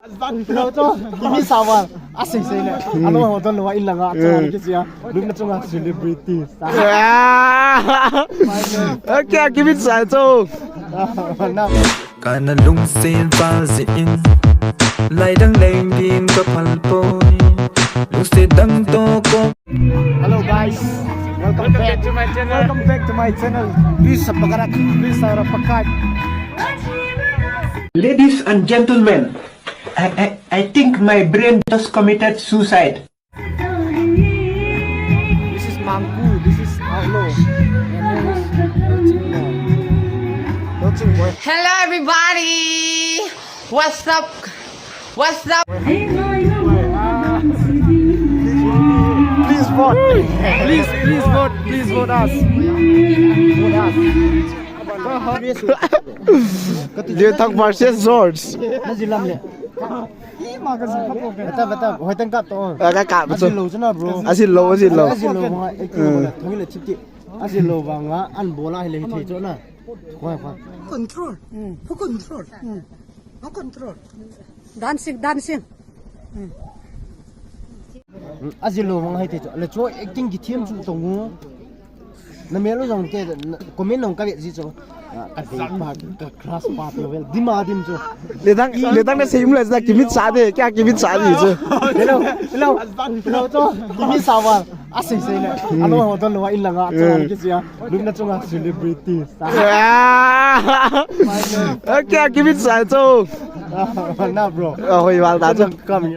Lo to kimi sawa asing sei le alo ho don lo in langa cha ki sia lum na chunga celebrity okay give it sai to kana lung sen fa zin lai dang leng din ka phal poi lung se dang to ko. Hello guys, welcome back to my channel. Please subscribe, please subscribe. Ladies and gentlemen, I think my brain just committed suicide. This is Mangku, this is Outlaw, and here is Loching Boy. Hello everybody! What's up? What's up? Please vote, please vote us. Vote us. Lenthang versus Swords. Beta, hoy tang kap to. Kap to. Asin lo chana bro. Asin lo. Asin lo ma thong le chip ti. Asin lo ba nga an bola le thei cho na. Khoi. Control. Who control? No control. Dancing. Asin lo ma hai thei cho. Le cho acting ki thiam chu tong ngo. Na me lo jong ke comment nong ka ji cho. Ka class pa level dima dim cho. Lenthang na sim le sa kimit sa de kya kimit sa ni cho. Hello cho kimi sawa asing sei le alo ho don lo in langa cha ki sia lum na chunga celebrity okay give it sai to na bro hoi wal da cho come